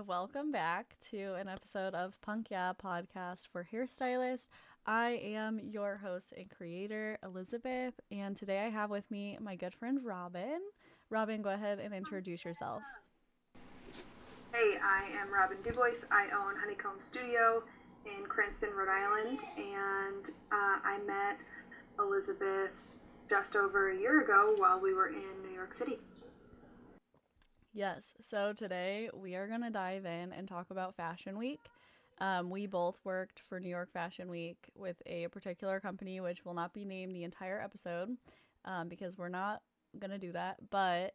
welcome back to an episode of Punk Yeah podcast for Hairstylists. I am your host and creator, Elizabeth, and today I have with me my good friend Robyn. Robyn, go ahead and introduce yourself. Hey, I am Robyn Dubois. I own Honeycomb Studio in Cranston, Rhode Island, and I met Elizabeth just over a year ago while we were in New York City. Yes, so today we are going to dive in and talk about Fashion Week. We both worked for New York Fashion Week with a particular company, which will not be named the entire episode because we're not going to do that. But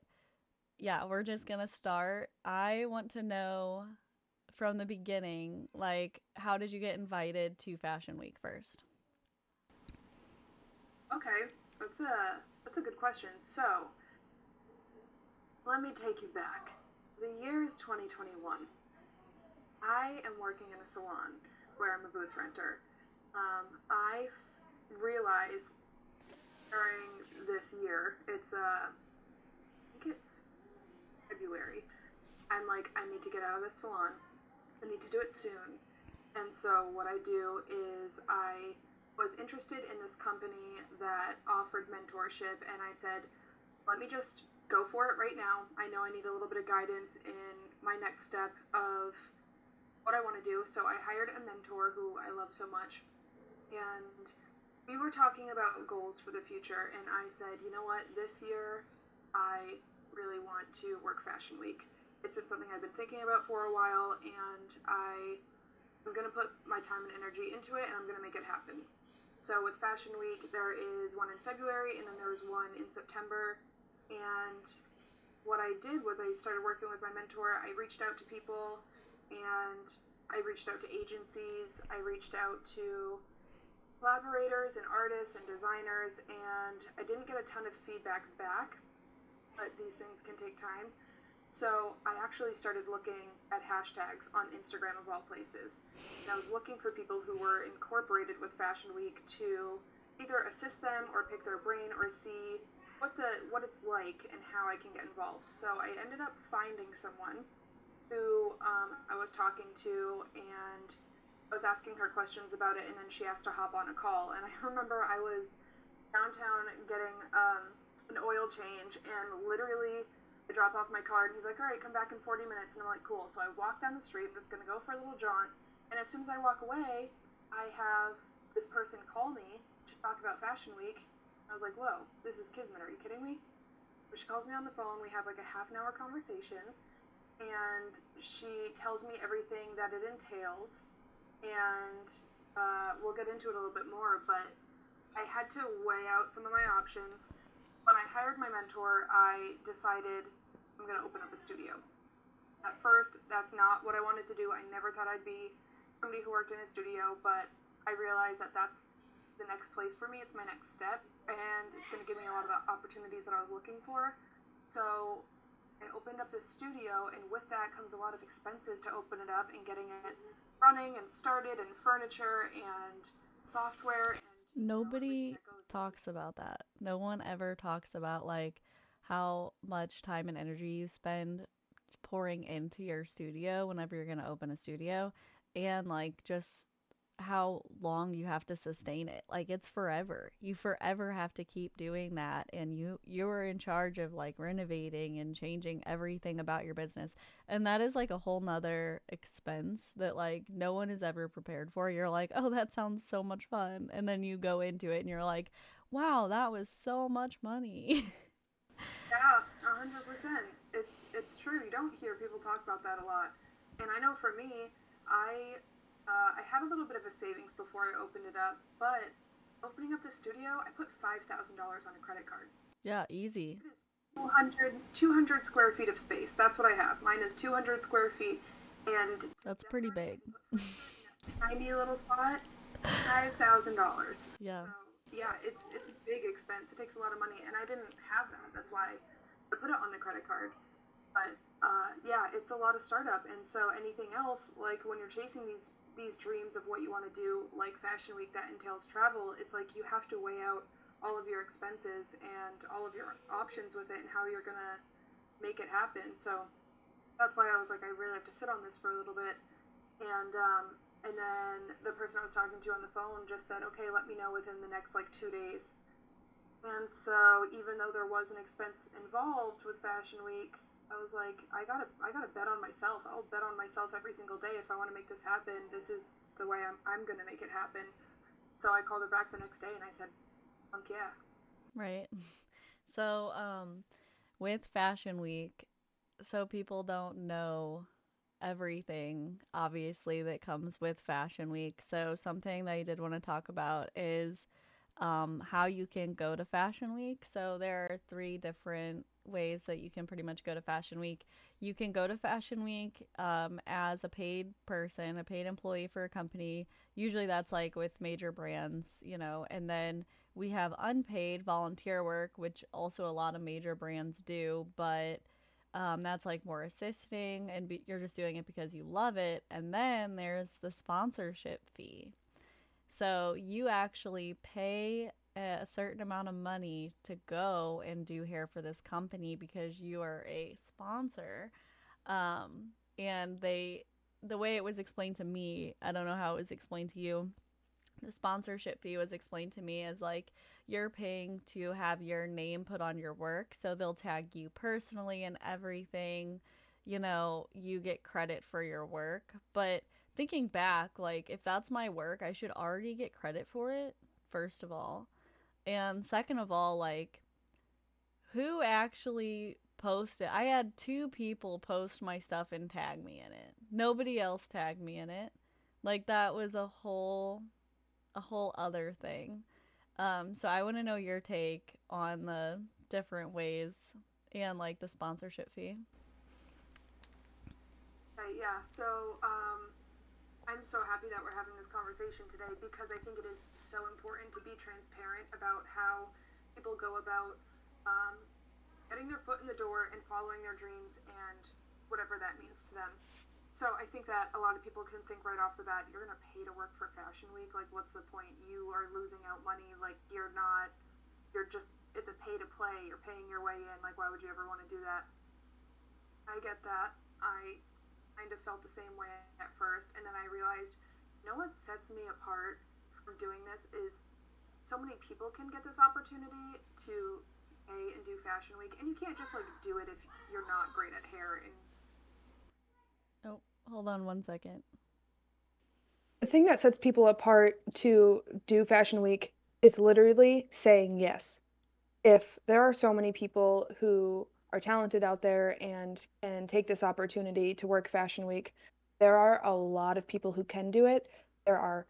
yeah, we're just going to start. I want to know from the beginning, like, how did you get invited to Fashion Week first? Okay, that's a good question. So, let me take you back. The year is 2021. I am working in a salon where I'm a booth renter. I realized during this year, I think it's February. I'm like, I need to get out of this salon. I need to do it soon. And so what I do is I was interested in this company that offered mentorship, and I said, let me just go for it right now. I know I need a little bit of guidance in my next step of what I want to do. So I hired a mentor who I love so much, and we were talking about goals for the future, and I said, you know what, this year I really want to work Fashion Week. It's been something I've been thinking about for a while, and I'm going to put my time and energy into it, and I'm going to make it happen. So with Fashion Week, there is one in February, and then there was one in September. And what I did was I started working with my mentor. I reached out to people, and I reached out to agencies. I reached out to collaborators and artists and designers, and I didn't get a ton of feedback back, but these things can take time. So I actually started looking at hashtags on Instagram of all places. And I was looking for people who were incorporated with Fashion Week to either assist them or pick their brain or see what it's like and how I can get involved. So I ended up finding someone who I was talking to, and I was asking her questions about it, and then she asked to hop on a call. And I remember I was downtown getting an oil change, and literally I drop off my card, and he's like, all right, come back in 40 minutes. And I'm like, cool. So I walk down the street. I'm just going to go for a little jaunt. And as soon as I walk away, I have this person call me to talk about Fashion Week. I was like, whoa, this is Kismet. Are you kidding me? But she calls me on the phone. We have like a half an hour conversation. And she tells me everything that it entails. And we'll get into it a little bit more. But I had to weigh out some of my options. When I hired my mentor, I decided I'm going to open up a studio. At first, that's not what I wanted to do. I never thought I'd be somebody who worked in a studio, but I realized that that's the next place for me. It's my next step, and it's going to give me a lot of the opportunities that I was looking for. So I opened up this studio, and with that comes a lot of expenses to open it up and getting it running and started, and furniture and software. And Nobody talks about that. No one ever talks about like how much time and energy you spend pouring into your studio whenever you're going to open a studio, and like just how long you have to sustain it. Like it's forever. You forever have to keep doing that, and you're in charge of like renovating and changing everything about your business. And that is like a whole nother expense that like no one is ever prepared for. You're like, oh, that sounds so much fun, and then you go into it and you're like, wow, that was so much money. Yeah, 100%. It's true. You don't hear people talk about that a lot. And I know for me, I had a little bit of a savings before I opened it up, but opening up the studio, I put $5,000 on a credit card. Yeah, easy. It is 200 square feet of space. That's what I have. Mine is 200 square feet, and to That's pretty decorate big. and put furniture in a tiny little spot, $5,000. Yeah. So yeah, it's a big expense. It takes a lot of money, and I didn't have that. That's why I put it on the credit card. But yeah, it's a lot of startup, and so anything else, like when you're chasing these dreams of what you want to do, like Fashion Week that entails travel, it's like you have to weigh out all of your expenses and all of your options with it and how you're gonna make it happen. So that's why I was like, I really have to sit on this for a little bit. And then the person I was talking to on the phone just said, okay, let me know within the next like 2 days. And so even though there was an expense involved with Fashion Week, I was like, I gotta bet on myself. I'll bet on myself every single day if I want to make this happen. This is the way I'm gonna make it happen. So I called her back the next day and I said, "Funk yeah." Right. So, with Fashion Week, so people don't know everything, obviously, that comes with Fashion Week. So, something that I did want to talk about is how you can go to Fashion Week. So, there are three different ways that you can pretty much go to Fashion Week. You can go to Fashion Week as a paid person, a paid employee for a company. Usually that's like with major brands, you know, and then we have unpaid volunteer work, which also a lot of major brands do, but that's like more assisting and you're just doing it because you love it. And then there's the sponsorship fee. So you actually pay a certain amount of money to go and do hair for this company because you are a sponsor. And the way it was explained to me, I don't know how it was explained to you. The sponsorship fee was explained to me as like you're paying to have your name put on your work, so they'll tag you personally and everything. You know, you get credit for your work. But thinking back, like if that's my work, I should already get credit for it, first of all. And second of all, like who actually posted? I had two people post my stuff and tag me in it. Nobody else tagged me in it. Like that was a whole other thing. So I want to know your take on the different ways and like the sponsorship fee. Okay, yeah. So I'm so happy that we're having this conversation today because I think it is so important to be transparent about how people go about um, getting their foot in the door and following their dreams and whatever that means to them. So I think that a lot of people can think right off the bat, you're gonna pay to work for Fashion Week. Like, what's the point? You are losing out money. Like, you're not. You're just. It's a pay to play. You're paying your way in. Like, why would you ever want to do that? I get that. I kind of felt the same way at first, and then I realized, you know what sets me apart from doing this is so many people can get this opportunity to pay and do Fashion Week, and you can't just like do it if you're not great at hair. And Oh, hold on one second. The thing that sets people apart to do Fashion Week is literally saying yes. If there are so many people who are talented out there and can take this opportunity to work Fashion Week, there are a lot of people who can do it. There are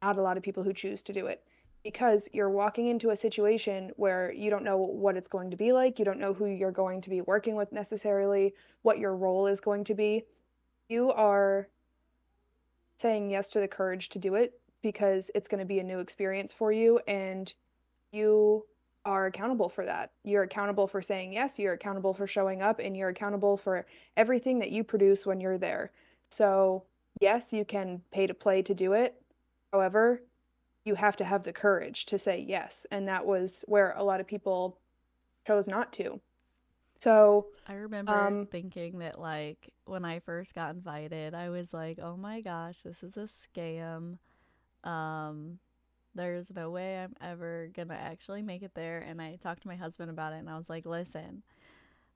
not a lot of people who choose to do it because you're walking into a situation where you don't know what it's going to be like. You don't know who you're going to be working with necessarily, what your role is going to be. You are saying yes to the courage to do it because it's going to be a new experience for you and you are accountable for that. You're accountable for saying yes, you're accountable for showing up, and you're accountable for everything that you produce when you're there. So, yes, you can pay to play to do it. However, you have to have the courage to say yes. And that was where a lot of people chose not to. So, I remember um, thinking that like when I first got invited, I was like, "Oh my gosh, this is a scam. Um there's no way I'm ever going to actually make it there." And I talked to my husband about it and I was like, "Listen,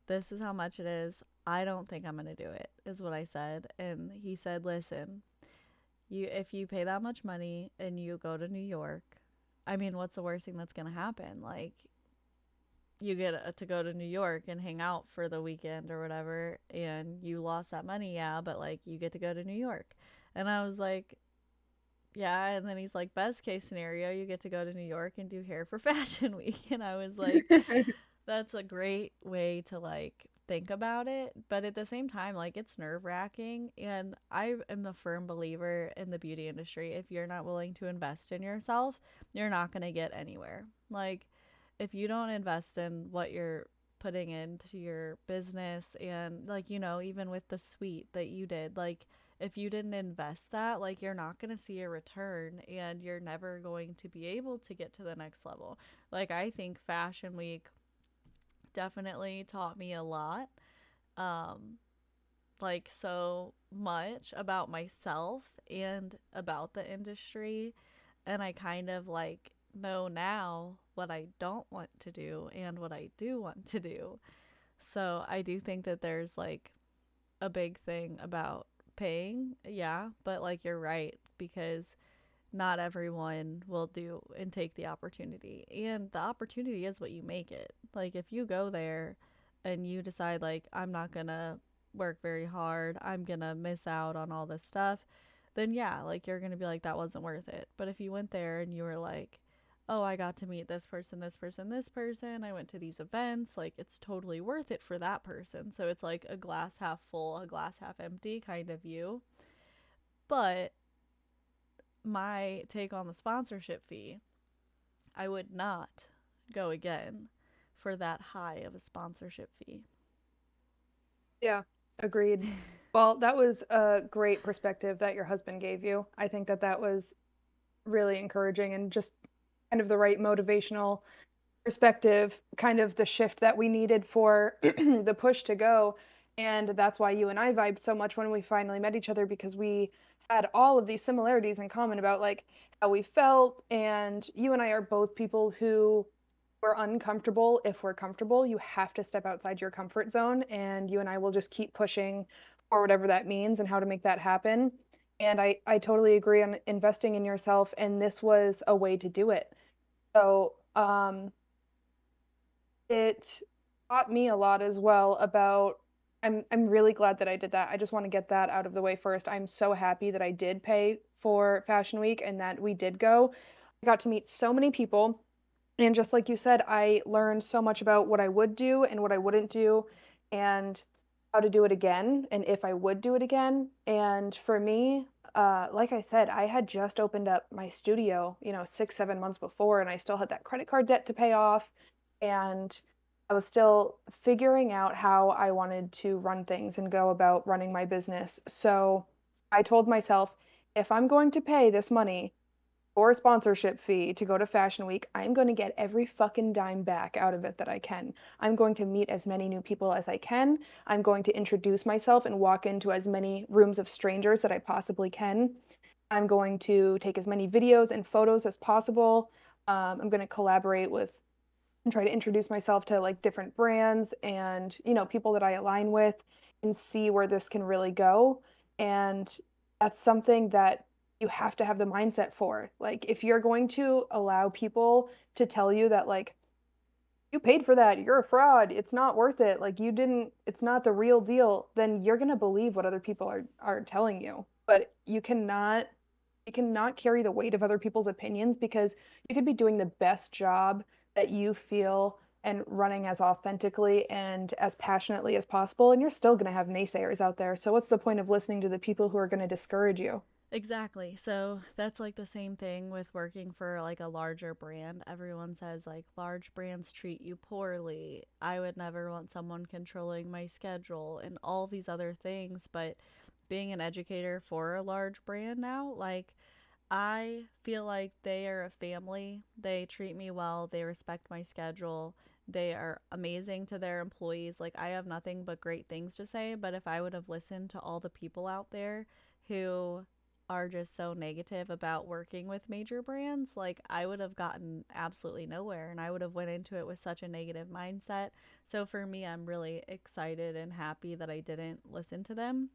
this is how much it is. I don't think I'm going to do it." Is what I said. And he said, "Listen, you if you pay that much money and you go to New York, I mean, what's the worst thing that's going to happen? Like you get to go to New York and hang out for the weekend or whatever and you lost that money, yeah, but like you get to go to New York." And I was like, "Yeah." And then he's like, "Best case scenario, you get to go to New York and do hair for Fashion Week." And I was like, that's a great way to like think about it. But at the same time, like it's nerve wracking. And I am a firm believer in the beauty industry. If you're not willing to invest in yourself, you're not going to get anywhere. Like, if you don't invest in what you're putting into your business, and like, you know, even with the suite that you did, like, if you didn't invest that, like, you're not going to see a return and you're never going to be able to get to the next level. Like, I think Fashion Week definitely taught me a lot. Um, like so much about myself and about the industry, and I kind of like know now what I don't want to do and what I do want to do. So I do think that there's like a big thing about paying, yeah, but like you're right, because not everyone will do and take the opportunity. And the opportunity is what you make it. Like if you go there and you decide like I'm not going to work very hard, I'm going to miss out on all this stuff, then yeah, like you're going to be like that wasn't worth it. But if you went there and you were like, "Oh, I got to meet this person, this person, this person. I went to these events." Like it's totally worth it for that person. So it's like a glass half full, a glass half empty kind of view. But my take on the sponsorship fee, I would not go again for that high of a sponsorship fee. Yeah, agreed. Well, that was a great perspective that your husband gave you. I think that that was really encouraging and just kind of the right motivational perspective, kind of the shift that we needed for the push to go. And that's why you and I vibed so much when we finally met each other because we had all of these similarities in common about like how we felt. And you and I are both people who we're uncomfortable if we're comfortable. You have to step outside your comfort zone, and you and I will just keep pushing for whatever that means and how to make that happen. And I totally agree on investing in yourself, and this was a way to do it. So, it taught me a lot as well about I'm really glad that I did that. I just want to get that out of the way first. I'm so happy that I did pay for Fashion Week and that we did go. I got to meet so many people. And just like you said, I learned so much about what I would do and what I wouldn't do and how to do it again and if I would do it again. And for me, like I said, I had just opened up my studio, 6, 7 months before, and I still had that credit card debt to pay off. And I was still figuring out how I wanted to run things and go about running my business. So I told myself, if I'm going to pay this money, or a sponsorship fee to go to Fashion Week, I'm going to get every fucking dime back out of it that I can. I'm going to meet as many new people as I can. I'm going to introduce myself and walk into as many rooms of strangers that I possibly can. I'm going to take as many videos and photos as possible. I'm going to collaborate with and try to introduce myself to like different brands and people that I align with and see where this can really go. And that's something that you have to have the mindset for. Like if you're going to allow people to tell you that like you paid for that, you're a fraud, it's not worth it, like you didn't, it's not the real deal, then you're going to believe what other people are telling you. But you cannot carry the weight of other people's opinions because you could be doing the best job that you feel and running as authentically and as passionately as possible, and you're still going to have naysayers out there. So what's the point of listening to the people who are going to discourage you? Exactly. So that's like the same thing with working for like a larger brand. Everyone says like large brands treat you poorly. I would never want someone controlling my schedule and all these other things. But being an educator for a large brand now, like I feel like they are a family. They treat me well. They respect my schedule. They are amazing to their employees. Like, I have nothing but great things to say. But if I would have listened to all the people out there who are just so negative about working with major brands, like I would have gotten absolutely nowhere and I would have went into it with such a negative mindset. So for me, I'm really excited and happy that I didn't listen to them,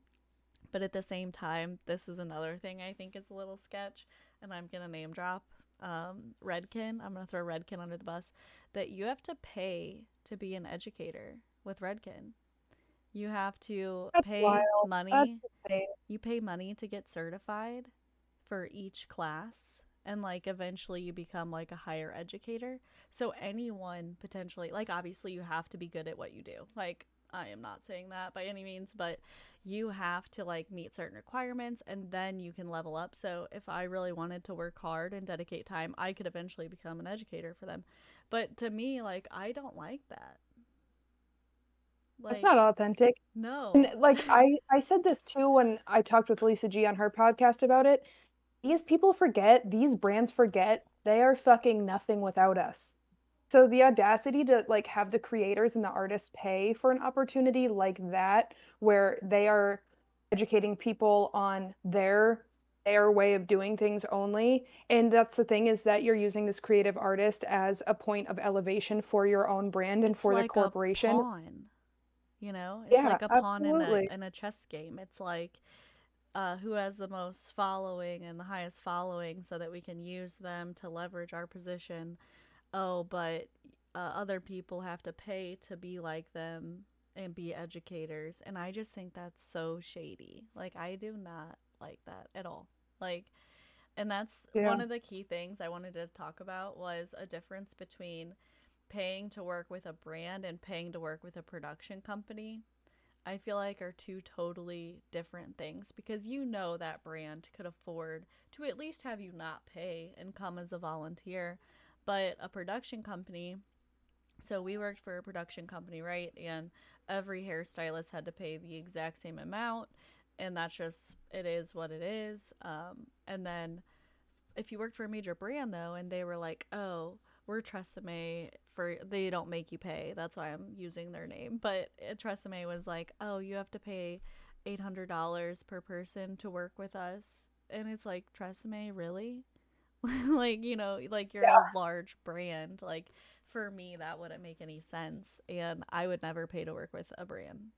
but at the same time, this is another thing I think is a little sketch, and I'm gonna name drop Redken. I'm gonna throw Redken under the bus. That you have to pay to be an educator with Redken. You have to That's pay wild. That's money. insane. You pay money to get certified for each class, and like eventually you become like a higher educator. So anyone potentially, like obviously you have to be good at what you do. Like I am not saying that by any means, but you have to like meet certain requirements and then you can level up. So if I really wanted to work hard and dedicate time, I could eventually become an educator for them. But to me, like I don't like that. That's Like not authentic. And no. like I said this too when I talked with Lisa G on her podcast about it. These people forget, these brands forget they are fucking nothing without us. So the audacity to like have the creators and the artists pay for an opportunity like that, where they are educating people on their way of doing things only. And that's the thing is that you're using this creative artist as a point of elevation for your own brand and It's for the like a corporation. pawn, you know? It's Yeah, like a pawn absolutely. in a chess game. It's like who has the most following and the highest following so that we can use them to leverage our position. Oh, but other people have to pay to be like them and be educators. And I just think that's so shady. Like, I do not like that at all. Like, and that's Yeah. one of the key things I wanted to talk about was a difference between paying to work with a brand and paying to work with a production company. I feel like are two totally different things because you know that brand could afford to at least have you not pay and come as a volunteer. But a production company, so we worked for a production company, right? And every hairstylist had to pay the exact same amount. And that's just, it is what it is. And then if you worked for a major brand though, and they were like, "Oh, we're Tresemme for they don't make you pay." That's why I'm using their name. But Tresemme was like, "Oh, you have to pay $800 per person to work with us," and it's like Tresemme, really? Like like you're a Yeah. large brand. Like for me, that wouldn't make any sense, and I would never pay to work with a brand.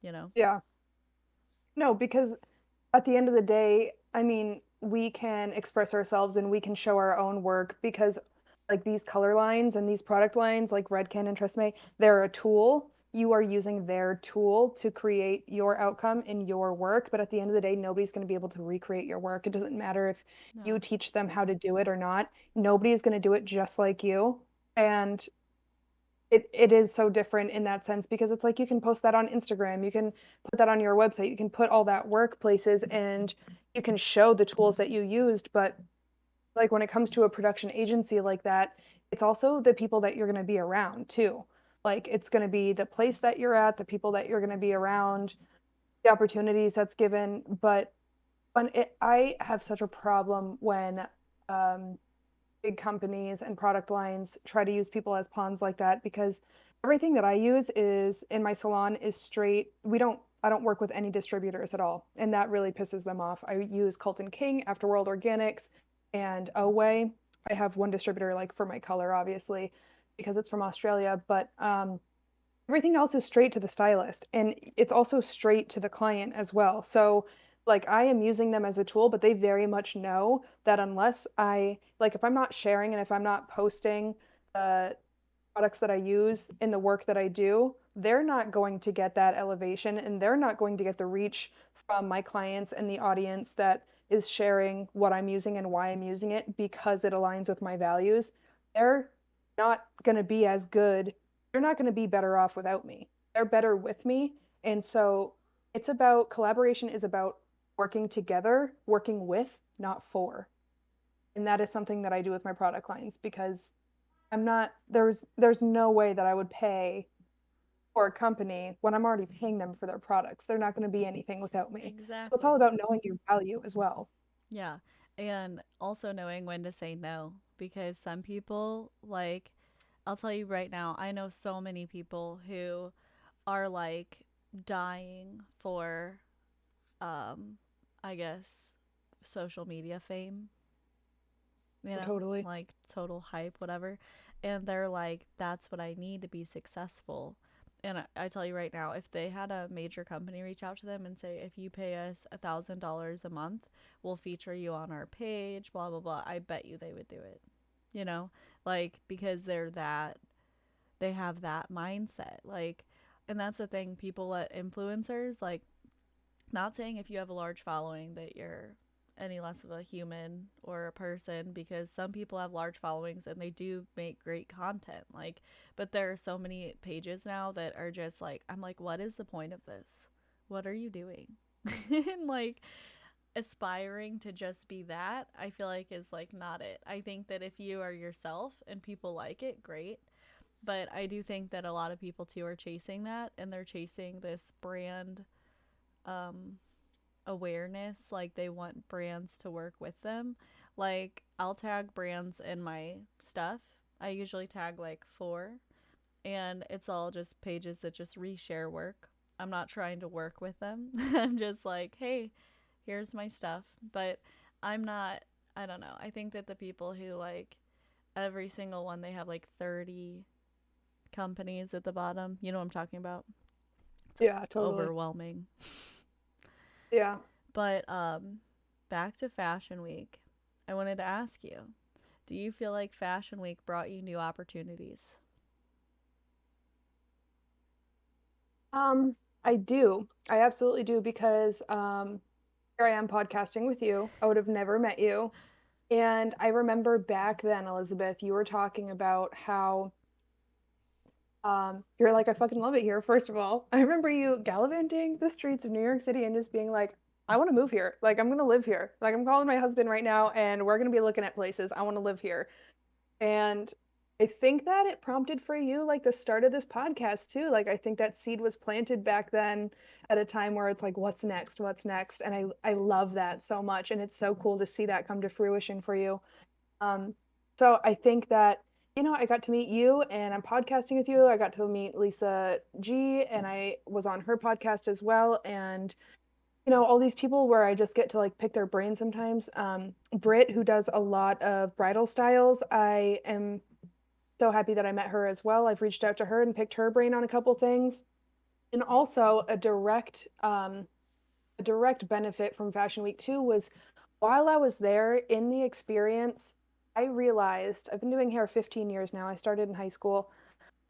You know? Yeah. No, because at the end of the day, I mean, we can express ourselves and we can show our own work because like these color lines and these product lines like Redken and Tresemme, they're a tool. You are using their tool to create your outcome in your work, but at the end of the day, nobody's going to be able to recreate your work. It doesn't matter if you No. teach them how to do it or not. Nobody is going to do it just like you. And it is so different in that sense because it's like you can post that on Instagram, you can put that on your website, you can put all that work places and you can show the tools that you used. But like when it comes to a production agency like that, it's also the people that you're going to be around too. Like it's going to be the place that you're at, the people that you're going to be around, the opportunities that's given. But I have such a problem when um, big companies and product lines try to use people as pawns like that because everything that I use is in my salon is straight. I don't work with any distributors at all. And that really pisses them off. I use Colton King, Afterworld Organics, and Away. I have one distributor like for my color, obviously, because it's from Australia, but everything else is straight to the stylist and it's also straight to the client as well. So like I am using them as a tool, but they very much know that unless I like if I'm not sharing and if I'm not posting the products that I use in the work that I do, they're not going to get that elevation and they're not going to get the reach from my clients and the audience that is sharing what I'm using and why I'm using it because it aligns with my values. They're not going to be as good. They're not going to be better off without me. They're better with me. And so it's about collaboration is about working together, working with, not for. And that is something that I do with my product lines because I'm not there's no way that I would pay for a company when I'm already paying them for their products. They're not going to be anything without me. So it's all Exactly. about knowing your value as well. Yeah. And also knowing when to say no because some people, like, I'll tell you right now, I know so many people who are like dying for, um, I guess, social media fame, Totally. like total hype, whatever. And they're like, that's what I need to be successful. And I tell you right now, if they had a major company reach out to them and say, if you pay us $1,000 a month, we'll feature you on our page, blah, blah, blah, I bet you they would do it. You know, like because they have that mindset. Like, and that's the thing, people let influencers, like, not saying if you have a large following that you're any less of a human or a person because some people have large followings and they do make great content, like, but there are so many pages now that are just like, I'm like, what is the point of this? What are you doing? And like aspiring to just be that, I feel like is like not it. I think that if you are yourself and people like it, great. But I do think that a lot of people too are chasing that and they're chasing this brand um awareness, like they want brands to work with them. Like I'll tag brands in my stuff. I usually tag like four, and it's all just pages that just reshare work. I'm not trying to work with them. I'm just like, hey, here's my stuff. But I'm not, I don't know. I think that the people who like every single one, they have like 30 companies at the bottom. You know what I'm talking about? It's Yeah, totally. overwhelming. Yeah. But back to Fashion Week. I wanted to ask you, do you feel like Fashion Week brought you new opportunities? Um, I do. I absolutely do because here I am podcasting with you. I would have never met you. And I remember back then, Elizabeth, you were talking about how you're like, I fucking love it here, first of all. I remember you gallivanting the streets of New York City and just being like, I want to move here. Like, I'm gonna live here. Like, I'm calling my husband right now and we're gonna be looking at places. I want to live here. And I think that it prompted for you like the start of this podcast too. Like I think that seed was planted back then at a time where it's like, what's next? What's next? And I love that so much. And it's so cool to see that come to fruition for you. Um, so I think that, I got to meet you and I'm podcasting with you. I got to meet Lisa G and I was on her podcast as well. And all these people where I just get to like pick their brain sometimes. Britt, who does a lot of bridal styles, I am so happy that I met her as well. I've reached out to her and picked her brain on a couple things. And also a direct benefit from Fashion Week too was while I was there in the experience, I realized I've been doing hair 15 years now. I started in high school.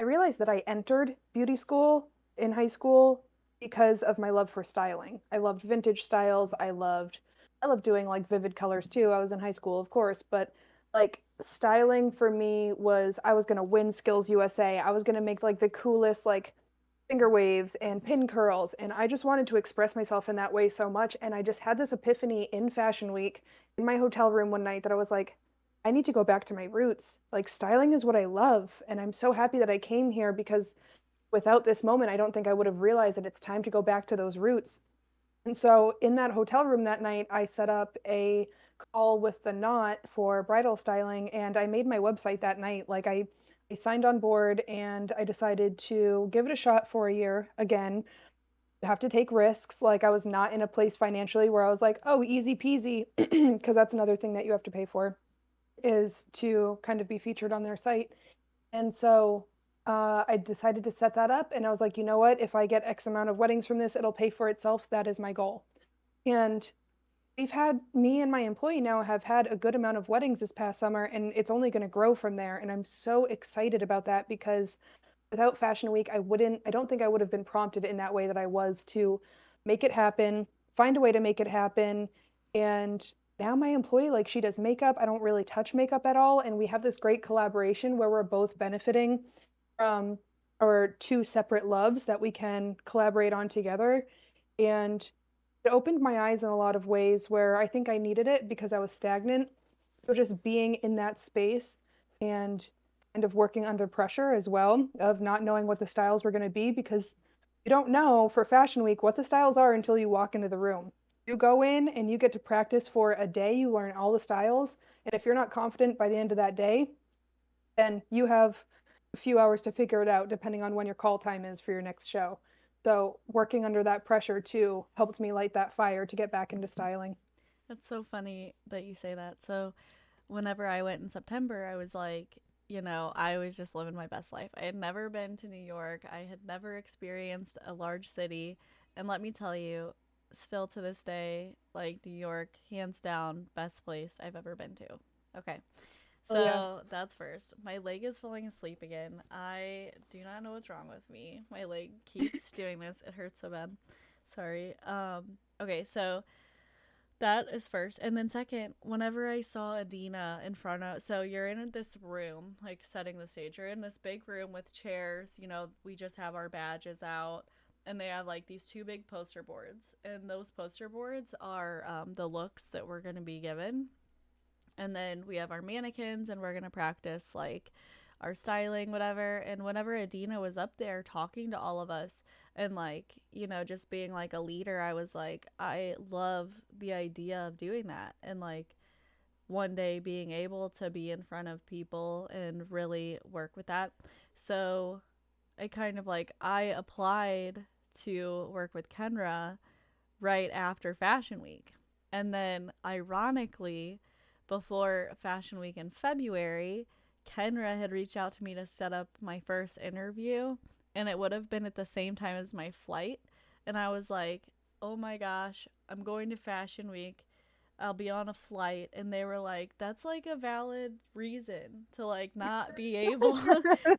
I realized that I entered beauty school in high school because of my love for styling. I loved vintage styles. I loved doing like vivid colors too. I was in high school, of course, but like styling for me was I was gonna win Skills USA. I was gonna make like the coolest like finger waves and pin curls, and I just wanted to express myself in that way so much. And I just had this epiphany in Fashion Week in my hotel room one night that I was like, I need to go back to my roots. Like styling is what I love, and I'm so happy that I came here because without this moment, I don't think I would have realized that it's time to go back to those roots. And so in that hotel room that night, I set up a call with the Knot for bridal styling and I made my website that night. Like I signed on board and I decided to give it a shot for a year. Again, you have to take risks. Like I was not in a place financially where I was like, oh, easy peasy, because that's another thing that you have to pay for is to kind of be featured on their site. And so I decided to set that up and I was like, you know what? If I get X amount of weddings from this, it'll pay for itself. That is my goal. And me and my employee now have had a good amount of weddings this past summer, and it's only going to grow from there. And I'm so excited about that because without Fashion Week, I don't think I would have been prompted in that way that I was to make it happen, find a way to make it happen. And now my employee, like she does makeup. I don't really touch makeup at all. And we have this great collaboration where we're both benefiting from our two separate loves that we can collaborate on together. And it opened my eyes in a lot of ways where I think I needed it because I was stagnant. So just being in that space and kind of working under pressure as well of not knowing what the styles were going to be because you don't know for Fashion Week what the styles are until you walk into the room. You go in and you get to practice for a day, you learn all the styles, and if you're not confident by the end of that day, then you have a few hours to figure it out depending on when your call time is for your next show. So working under that pressure too helped me light that fire to get back into styling. It's so funny that you say that. So, whenever I went in September, I was like, I was just living my best life. I had never been to New York, I had never experienced a large city. And let me tell you, still to this day, like New York, hands down, best place I've ever been to. Okay. Oh yeah. So that's first. My leg is falling asleep again. I do not know what's wrong with me. My leg keeps doing this. It hurts so bad. Sorry. Okay, so that is first. And then second, whenever I saw Adina in front of, so you're in this room, like setting the stage. You're in this big room with chairs. We just have our badges out. And they have like these two big poster boards. And those poster boards are the looks that we're going to be given. And then we have our mannequins and we're going to practice like our styling, whatever. And whenever Adina was up there talking to all of us and like, just being like a leader, I was like, I love the idea of doing that. And like, one day being able to be in front of people and really work with that. So I kind of like, I applied to work with Kenra right after Fashion Week. And then, ironically, before Fashion Week in February, Kenra had reached out to me to set up my first interview, and it would have been at the same time as my flight. And I was like, oh my gosh, I'm going to Fashion Week. I'll be on a flight. And they were like, that's like a valid reason to like not be able.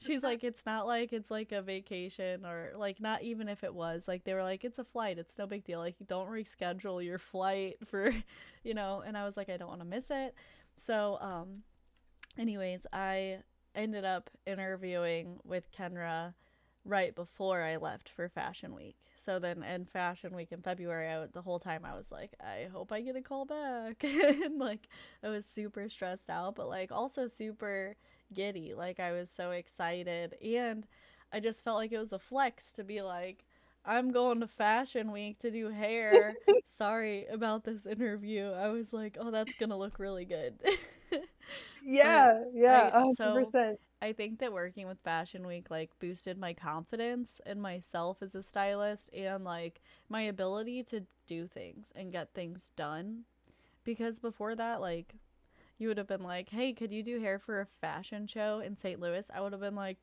She's like, it's not like it's like a vacation, or like, not even if it was. Like, they were like, it's a flight. It's no big deal. Like, don't reschedule your flight for, and I was like, I don't want to miss it. So, anyways, I ended up interviewing with Kenra right before I left for Fashion Week. So then in Fashion Week in February, the whole time I was like, I hope I get a call back. And like, I was super stressed out, but like also super giddy. Like, I was so excited. And I just felt like it was a flex to be like, I'm going to Fashion Week to do hair. Sorry about this interview. I was like, oh, that's going to look really good. But Yeah, yeah, I, so 100%. I think that working with Fashion Week like boosted my confidence in myself as a stylist, and like my ability to do things and get things done. Because before that, like, you would have been like, hey, could you do hair for a fashion show in St. Louis? I would have been like,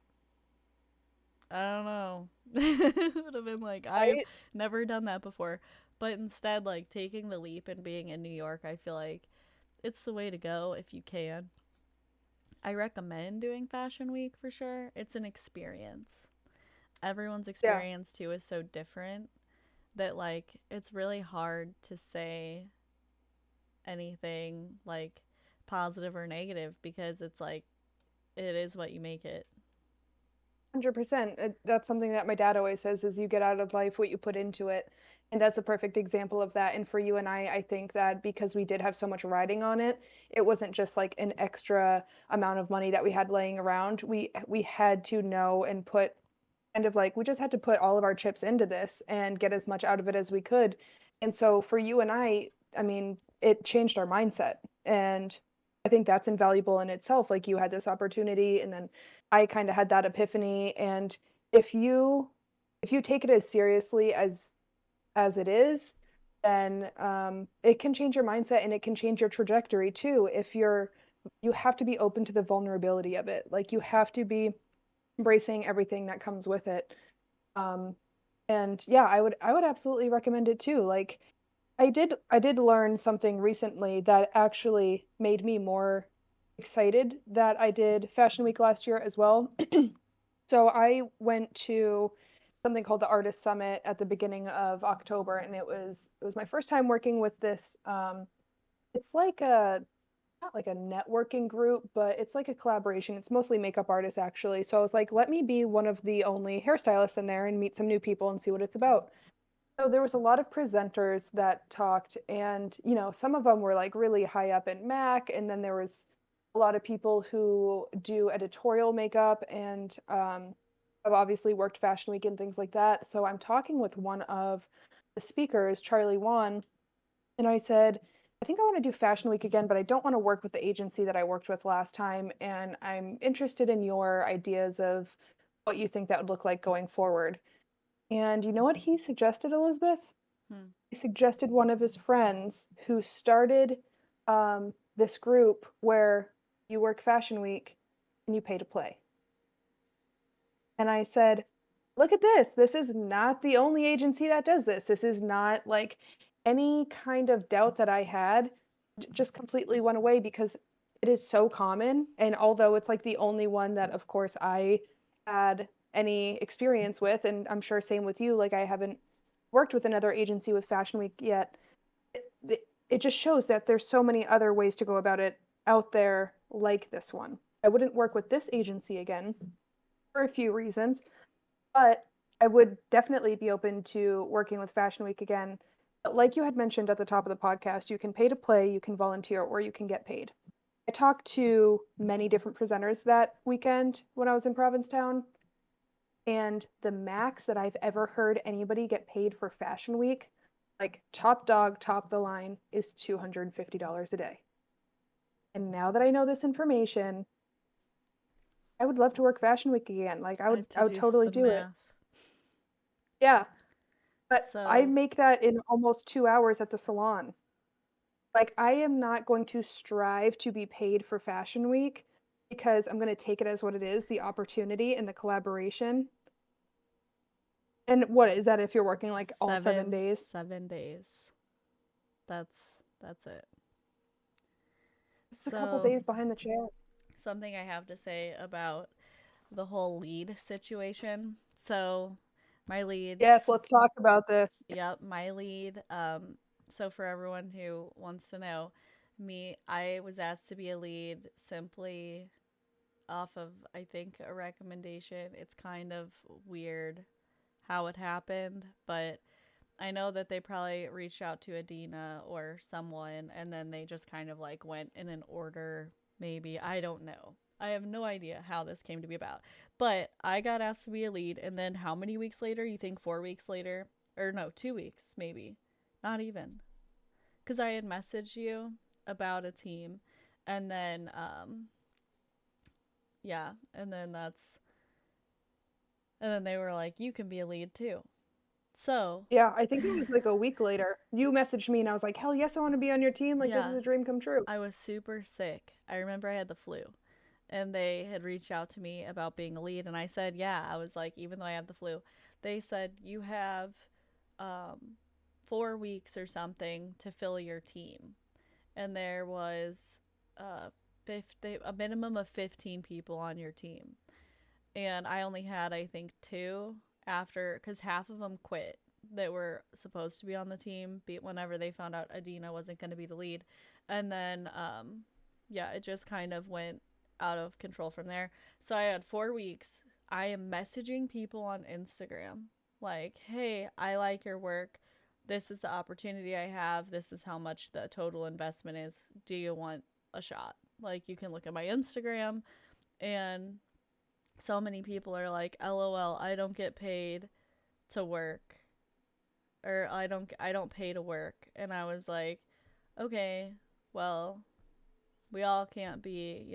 I don't know. It would have been like, I've Right? never done that before. But instead, like, taking the leap and being in New York, I feel like it's the way to go if you can. I recommend doing Fashion Week for sure. It's an experience. Everyone's Yeah. experience too is so different that like it's really hard to say anything like positive or negative, because it's like it is what you make it. 100%. That's something that my dad always says is you get out of life what you put into it. And that's a perfect example of that. And for you and I think that because we did have so much riding on it, it wasn't just like an extra amount of money that we had laying around. We had to know and put kind of like we just had to put all of our chips into this and get as much out of it as we could. And so for you and I mean, it changed our mindset. And I think that's invaluable in itself. Like you had this opportunity and then I kind of had that epiphany. And if you if you take it as seriously as it is, then it can change your mindset and it can change your trajectory too. If you have to be open to the vulnerability of it. Like you have to be embracing everything that comes with it. Um, and yeah, I would absolutely recommend it too. Like I did learn something recently that actually made me more excited that I did Fashion Week last year as well. So I went to something called the Artist Summit at the beginning of October, and it was my first time working with this. It's like a not like a networking group, but it's like a collaboration. It's mostly makeup artists actually. So I was like, let me be one of the only hairstylists in there and meet some new people and see what it's about. So there was a lot of presenters that talked, and some of them were like really high up in Mac, and then there was a lot of people who do editorial makeup and have obviously worked Fashion Week and things like that. So I'm talking with one of the speakers, Charlie Wan, and I said, I think I want to do Fashion Week again, but I don't want to work with the agency that I worked with last time. And I'm interested in your ideas of what you think that would look like going forward. And you know what he suggested, Elizabeth? Hmm. He suggested one of his friends who started this group where you work Fashion Week and you pay to play. And I said, look at this. This is not the only agency that does this. This is not like any kind of doubt that I had just completely went away because it is so common. And although it's like the only one that, of course, I had any experience with, and I'm sure same with you, like I haven't worked with another agency with Fashion Week yet, it just shows that there's so many other ways to go about it out there like this one. I wouldn't work with this agency again for a few reasons, but I would definitely be open to working with Fashion Week again. But like you had mentioned at the top of the podcast, you can pay to play, you can volunteer, or you can get paid. I talked to many different presenters that weekend when I was in Provincetown, and the max that I've ever heard anybody get paid for Fashion Week, like top dog, top the line, is $250 a day. And now that I know this information, I would love to work Fashion Week again. Like I have to I would do totally some do it. math. Yeah. But I So, make that in almost 2 hours at the salon. Like, I am not going to strive to be paid for Fashion Week because I'm going to take it as what it is, the opportunity and the collaboration. And what is that if you're working like all 7 days? 7 days. That's it. It's a couple So, days behind the chair. something I have to say about the whole lead situation. So, my Yes, leads, let's talk about this. yep, my lead. So for everyone who wants to know, I was asked to be a lead simply off of, I think, a recommendation. It's kind of weird how it happened, but I know that they probably reached out to Adina or someone, and then they just kind of like went in an order, maybe. I don't know. I have no idea how this came to be about. But I got asked to be a lead, and then how many weeks later? You think 4 weeks later? Or no, 2 weeks, maybe. Not even. Because I had messaged you about a team, and then, yeah, and then they were like, you can be a lead too. So, Yeah, I think it was like a week later. You messaged me and I was like, hell yes, I want to be on your team. Like, this is yeah, a dream come true. I was super sick. I remember I had the flu, and they had reached out to me about being a lead, and I said, yeah. I was like, even though I have the flu, they said you have um 4 weeks or something to fill your team, and there was a minimum of 15 people on your team, and I only had, I think, two, after, because half of them quit that were supposed to be on the team whenever they found out Adina wasn't going to be the lead. And then yeah, it just kind of went out of control from there. So I had 4 weeks. I am messaging people on Instagram like, hey, I like your work, this is the opportunity I have, this is how much the total investment is, do you want a shot? Like, you can look at my Instagram, and so many people are like, LOL, I don't get paid to work, or I don't pay to work. And I was like, okay, well, we all can't be,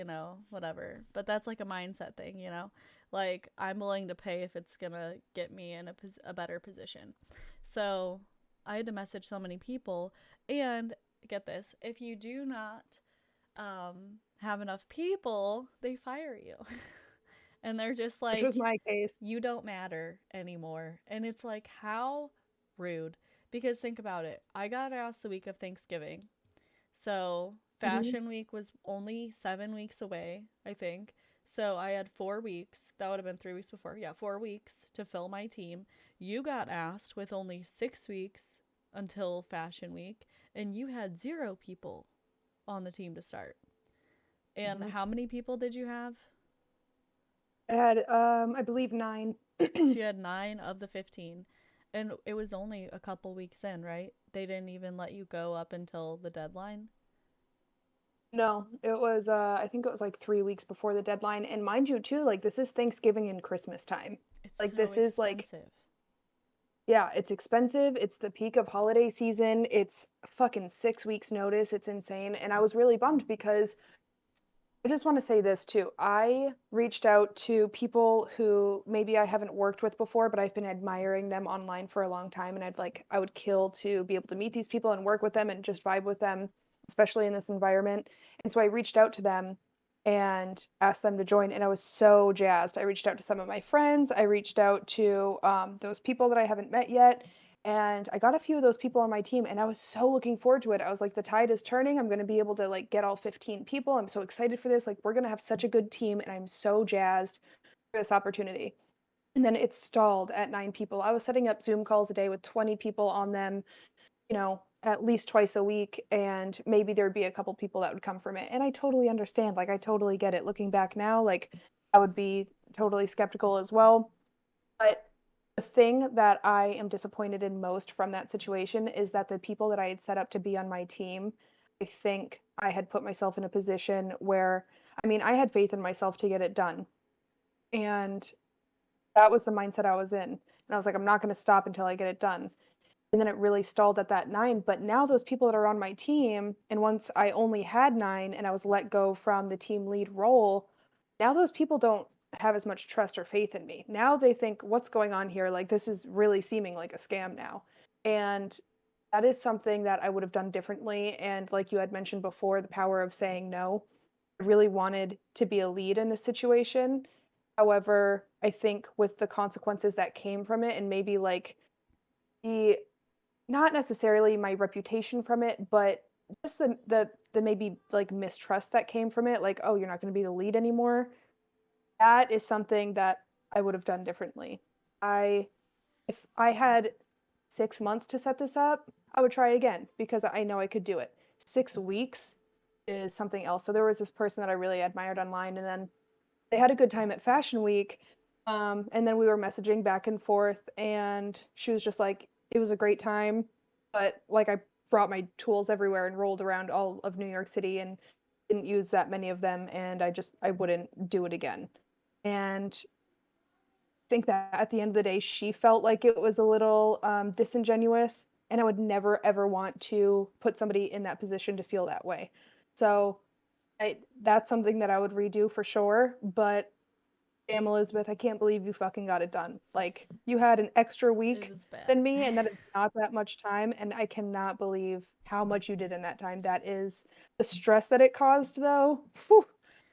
whatever. But that's like a mindset thing. Like, I'm willing to pay if it's going to get me in a better position. So, I had to message so many people, and get this, if you do not have enough people, they fire you. And they're just Which was like, my case. you don't matter anymore. And it's like, how rude. Because think about it. I got asked the week of Thanksgiving. So Mhm. Fashion Week was only 7 weeks away, I think. So I had 4 weeks. That would have been 3 weeks before. Yeah, 4 weeks to fill my team. You got asked with only 6 weeks until Fashion Week, and you had zero people on the team to start. And Mhm. how many people did you have? I had, I believe 9. So you had 9 of the 15. And it was only a couple weeks in, right? They didn't even let you go up until the deadline. No, it was, I think it was like 3 weeks before the deadline. And mind you, too, like this is Thanksgiving and Christmas time. It's Like so this is like, expensive. yeah, it's expensive. It's the peak of holiday season. It's fucking 6 weeks notice. It's insane. And I was really bummed because I just want to say this too. I reached out to people who maybe I haven't worked with before, but I've been admiring them online for a long time. And I would kill to be able to meet these people and work with them and just vibe with them, especially in this environment. And so I reached out to them and asked them to join. And I was so jazzed. I reached out to some of my friends. I reached out to those people that I haven't met yet. And I got a few of those people on my team, and I was so looking forward to it. I was like, the tide is turning. I'm going to be able to like get all 15 people. I'm so excited for this. Like, we're going to have such a good team, and I'm so jazzed for this opportunity. And then it stalled at 9 people. I was setting up Zoom calls a day with 20 people on them, at least twice a week, and maybe there'd be a couple people that would come from it. And I totally understand. Like, I totally get it. Looking back now, like, I would be totally skeptical as well. But the thing that I am disappointed in most from that situation is that the people that I had set up to be on my team, I think I had put myself in a position where, I mean, I had faith in myself to get it done. And that was the mindset I was in. And I was like, I'm not going to stop until I get it done. and then it really stalled at that 9. But now those people that are on my team, and once I only had 9 and I was let go from the team lead role, now those people don't have as much trust or faith in me. Now they think, what's going on here? Like, this is really seeming like a scam now. And that is something that I would have done differently. And like you had mentioned before, the power of saying no. I really wanted to be a lead in this situation. However, I think with the consequences that came from it, and maybe like the not necessarily my reputation from it, but just the maybe like mistrust that came from it, like, oh, you're not going to be the lead anymore. That is something that I would have done differently. I If I had 6 months to set this up, I would try again because I know I could do it. 6 weeks is something else. So there was this person that I really admired online, and then they had a good time at Fashion Week. And then we were messaging back and forth, and she was just like, it was a great time, but like I brought my tools everywhere and rolled around all of New York City and didn't use that many of them, and I wouldn't do it again. And think that at the end of the day, she felt like it was a little disingenuous, and I would never ever want to put somebody in that position to feel that way. So that's something that I would redo for sure. But damn, Elizabeth, I can't believe you fucking got it done. Like, you had an extra It week was bad. than me, and that is not that much time. And I cannot believe how much you did in that time. That is the stress that it caused, though. Whew,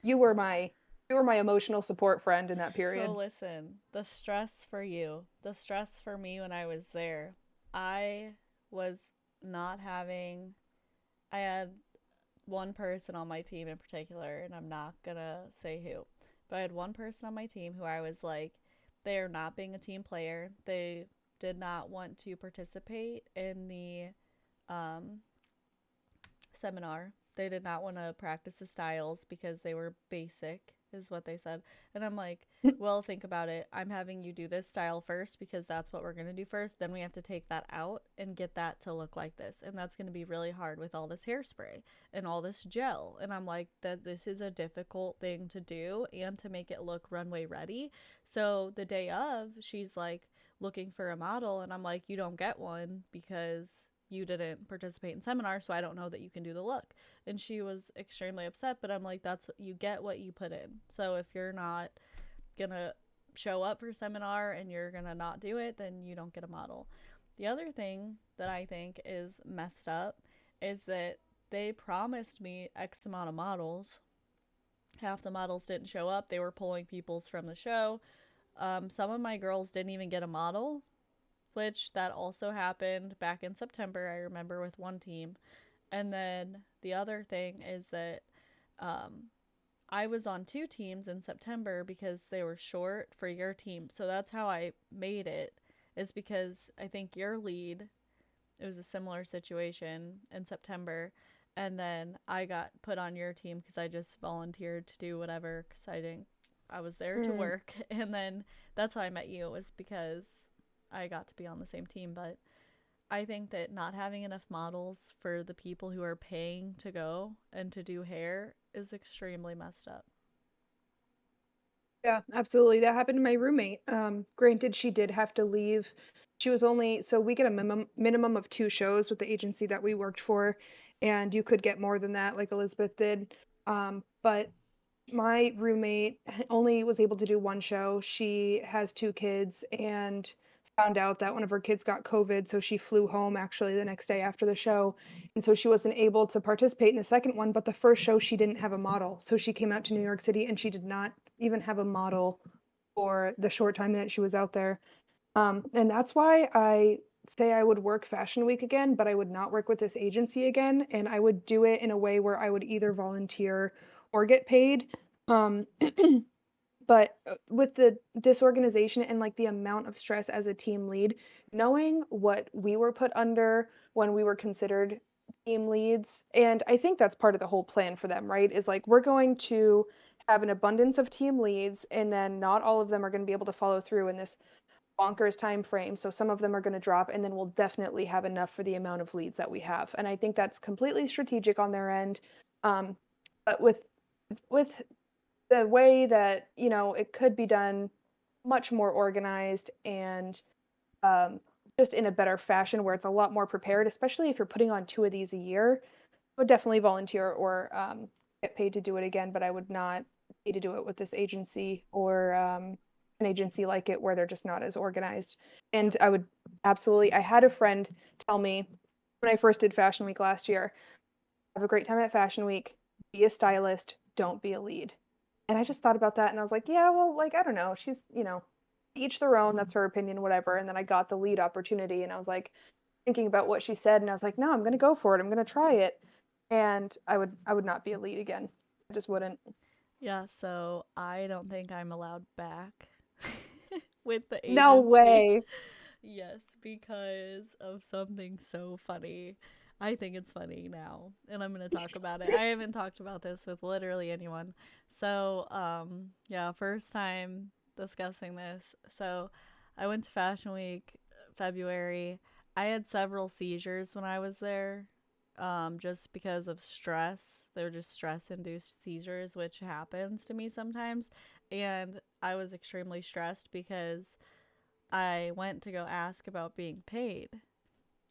you were my you were my emotional support friend in that So period. listen, the stress for you, the stress for me when I was there, I was not having, I had one person on my team in particular, and I'm not gonna say who, but I had one person on my team who I was like, they are not being a team player. They did not want to participate in the um, seminar. They did not want to practice the styles because they were basic, is what they said. And I'm like, well, think about it. I'm having you do this style first because that's what we're going to do first. Then we have to take that out and get that to look like this. And that's going to be really hard with all this hairspray and all this gel. And I'm like, that this is a difficult thing to do and to make it look runway ready. So the day of, she's like looking for a model. And I'm like, you don't get one because you didn't participate in seminar, so I don't know that you can do the look. And she was extremely upset, but I'm like, that's you get what you put in. So if you're not gonna show up for seminar and you're gonna not do it, then you don't get a model. The other thing that I think is messed up is that they promised me X amount of models. Half the models didn't show up. They were pulling people's from the show. Some of my girls didn't even get a model, which that also happened back in September, I remember, with one team. And then the other thing is that um, I was on two teams in September because they were short for your team. So that's how I made it, is because I think your lead, it was a similar situation in September. And then I got put on your team because I just volunteered to do whatever because I was there to Mm. work. And then that's how I met you, was because I got to be on the same team. But I think that not having enough models for the people who are paying to go and to do hair is extremely messed up. Yeah, absolutely. That happened to my roommate. Granted, she did have to leave. She was only so we get a minimum of 2 shows with the agency that we worked for, and you could get more than that, like Elizabeth did. But my roommate only was able to do 1 show. She has 2 kids and found out that one of her kids got COVID, so she flew home actually the next day after the show. And so she wasn't able to participate in the second one, but the first show she didn't have a model. So she came out to New York City and she did not even have a model for the short time that she was out there. And that's why I say I would work Fashion Week again, but I would not work with this agency again. And I would do it in a way where I would either volunteer or get paid. Um, but with the disorganization and like the amount of stress as a team lead, knowing what we were put under when we were considered team leads, and I think that's part of the whole plan for them, right? Is like we're going to have an abundance of team leads, and then not all of them are going to be able to follow through in this bonkers time frame. So some of them are going to drop, and then we'll definitely have enough for the amount of leads that we have. And I think that's completely strategic on their end. Um, but with the way that, it could be done much more organized and um, just in a better fashion where it's a lot more prepared, especially if you're putting on 2 of these a year. I would definitely volunteer or get paid to do it again, but I would not pay to do it with this agency or an agency like it where they're just not as organized. And I would absolutely, I had a friend tell me when I first did Fashion Week last year, have a great time at Fashion Week, be a stylist, don't be a lead. And I just thought about that and I was like, yeah, well, like, I don't know. She's, each their own, that's her opinion, whatever. And then I got the lead opportunity and I was like thinking about what she said and I was like, no, I'm gonna go for it. I'm gonna try it. And I would not be a lead again. I just wouldn't. Yeah, so I don't think I'm allowed back with the No agency. way. Yes, because of something so funny. I think it's funny now, and I'm going to talk about it. I haven't talked about this with literally anyone. So, yeah, first time discussing this. So, I went to Fashion Week February. I had several seizures when I was there, just because of stress. They were just stress induced seizures, which happens to me sometimes. And I was extremely stressed because I went to go ask about being paid.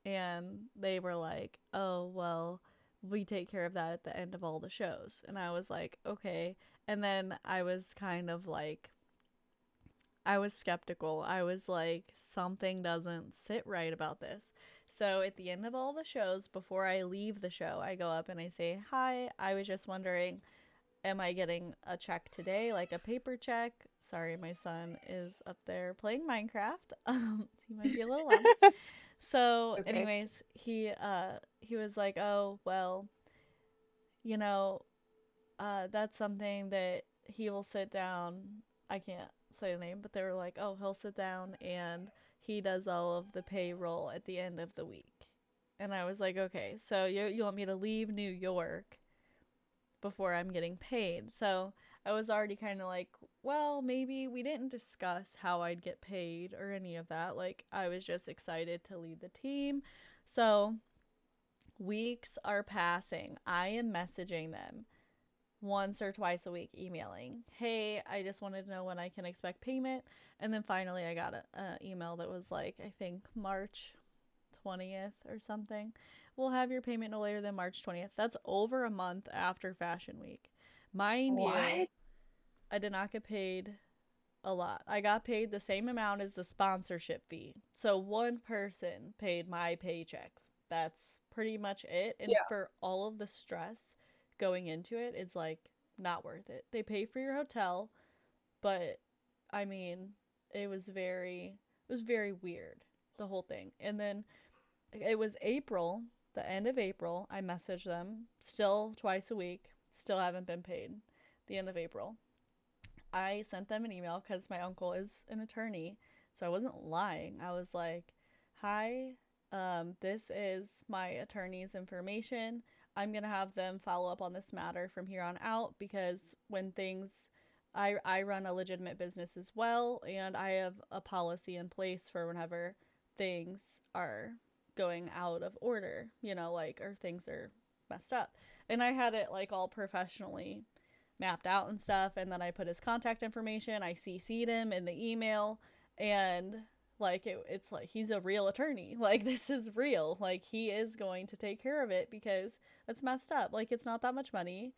And they were like, oh, well, we take care of that at the end of all the shows. And I was like, okay. And then I was kind of like, I was skeptical. I was like, something doesn't sit right about this. So at the end of all the shows, before I leave the show, I go up and I say, hi, I was just wondering, am I getting a check today, like a paper check? Sorry, my son is up there playing Minecraft. He might be a little loud. So, Okay. anyways, he was like, "Oh, well, you know, that's something that he will sit down. I can't say the name, but they were like, "Oh, he'll sit down and he does all of the payroll at the end of the week." And I was like, "Okay, so you want me to leave New York before I'm getting paid?" So, I was already kind of like, well, maybe we didn't discuss how I'd get paid or any of that. Like, I was just excited to lead the team. So, weeks are passing. I am messaging them once or twice a week, emailing, hey, I just wanted to know when I can expect payment. And then finally, I got an email that was like, I think March 20th or something. We'll have your payment no later than March 20th. That's over a month after Fashion Week. Mind you, What? I did not get paid a lot. I got paid the same amount as the sponsorship fee. So one person paid my paycheck. That's pretty much it. And Yeah. for all of the stress going into it, it's like not worth it. They pay for your hotel, but I mean, it was very weird, the whole thing. And then it was April, the end of April. I messaged them still twice a week, still haven't been paid. The end of April. I sent them an email because my uncle is an attorney, so I wasn't lying. I was like, "Hi, this is my attorney's information. I'm gonna have them follow up on this matter from here on out because when things, I run a legitimate business as well, and I have a policy in place for whenever things are going out of order, like or things are messed up." And I had it like all professionally mapped out and stuff. And then I put his contact information. I CC'd him in the email, and like it's like he's a real attorney. Like this is real. Like he is going to take care of it because it's messed up. Like it's not that much money,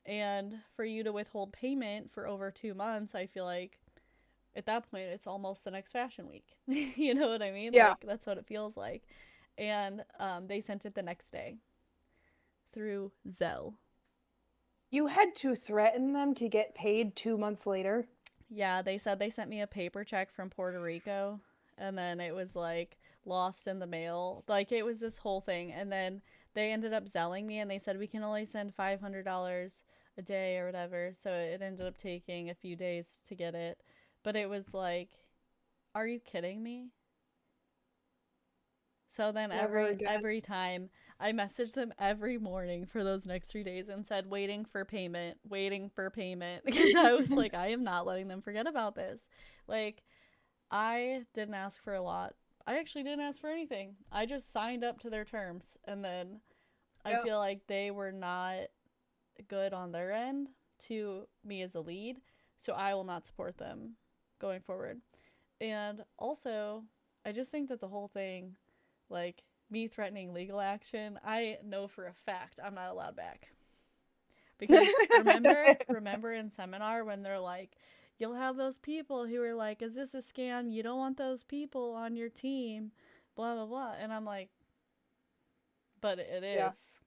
and for you to withhold payment for over 2 months, I feel like at that point it's almost the next Fashion Week. You know what I mean? Yeah. Like that's what it feels like. And they sent it the next day through Zelle. You had to threaten them to get paid 2 months later. Yeah, they said they sent me a paper check from Puerto Rico and then it was like lost in the mail. Like it was this whole thing. And then they ended up selling me and they said we can only send $500 a day or whatever. So it ended up taking a few days to get it. But it was like, are you kidding me? So then Never again. every time I messaged them every morning for those next 3 days and said waiting for payment because I was like I am not letting them forget about this. Like I didn't ask for a lot. I actually didn't ask for anything. I just signed up to their terms and then I Yeah. feel like they were not good on their end to me as a lead, so I will not support them going forward. And also I just think that the whole thing, like me threatening legal action, I know for a fact I'm not allowed back. Because remember in seminar when they're like, you'll have those people who are like, is this a scam? You don't want those people on your team, blah blah blah. And I'm like, but it Yeah. is.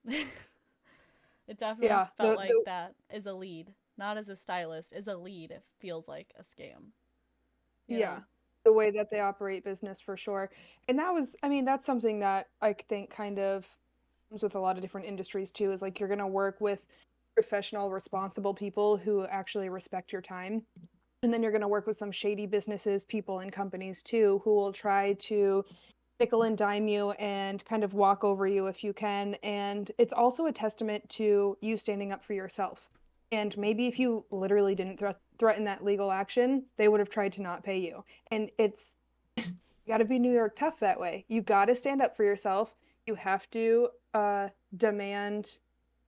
It definitely Yeah. felt like that as a lead, not as a stylist, as a lead. It feels like a scam, you Yeah, know? the way that they operate business for sure. And that was, I mean, that's something that I think kind of comes with a lot of different industries too, is like you're going to work with professional, responsible people who actually respect your time. And then you're going to work with some shady businesses, people, and companies too, who will try to nickel and dime you and kind of walk over you if you can. And it's also a testament to you standing up for yourself. And maybe if you literally didn't threaten that legal action, they would have tried to not pay you. And it's, you got to be New York tough that way. You got to stand up for yourself. You have to demand,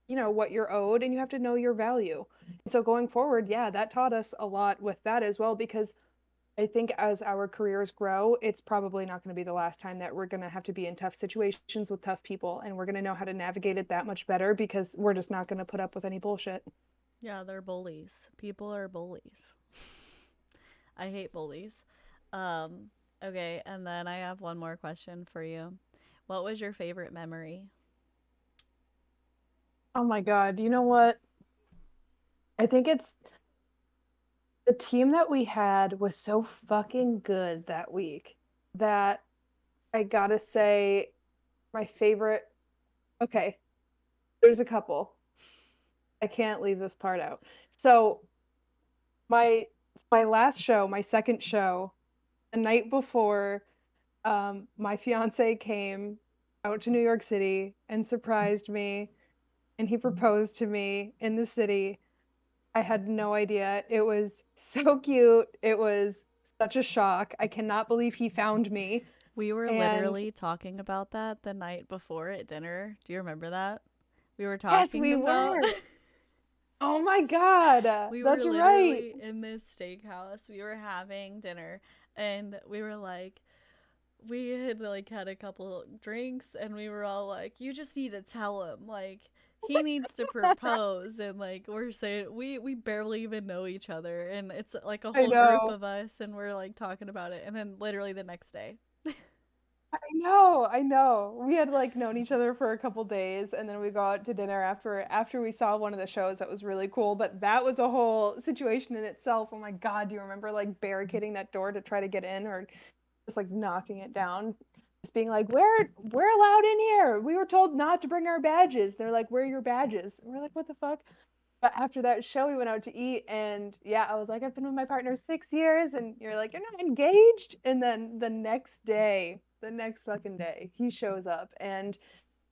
what you're owed, and you have to know your value. And so going forward, yeah, that taught us a lot with that as well, because I think as our careers grow, it's probably not going to be the last time that we're going to have to be in tough situations with tough people. And we're going to know how to navigate it that much better because we're just not going to put up with any bullshit. Yeah, they're bullies. People are bullies. I hate bullies. Um, okay, and then I have one more question for you. What was your favorite memory? Oh my God. You know what? I think it's the team that we had was so fucking good that week that I gotta say, my favorite. Okay, there's a couple. I can't leave this part out. So my my last show, my second show, the night before, my fiance came out to New York City and surprised me, and he proposed to me in the city. I had no idea. It was so cute. It was such a shock. I cannot believe he found me. We were And literally talking about that the night before at dinner. Do you remember that? We were yes, talking we about were. Oh my God. we were That's right. literally in this steakhouse. We were having dinner and we were like we had like had a couple drinks and we were all like you just need to tell him like he needs to propose and like we're saying we barely even know each other and it's like a I whole group know. of us and we're like talking about it and then literally the next day. I know, I know. We had like known each other for a couple days, and then we go out to dinner after we saw one of the shows that was really cool. But that was a whole situation in itself. Oh my God, do you remember like barricading that door to try to get in, or just like knocking it down? Just being like, we're allowed in here. We were told not to bring our badges. They're like, where are your badges? And we're like, what the fuck? But after that show, we went out to eat, and yeah, I was like, I've been with my partner 6 years, and you're like, you're not engaged. And then the next fucking day, he shows up, and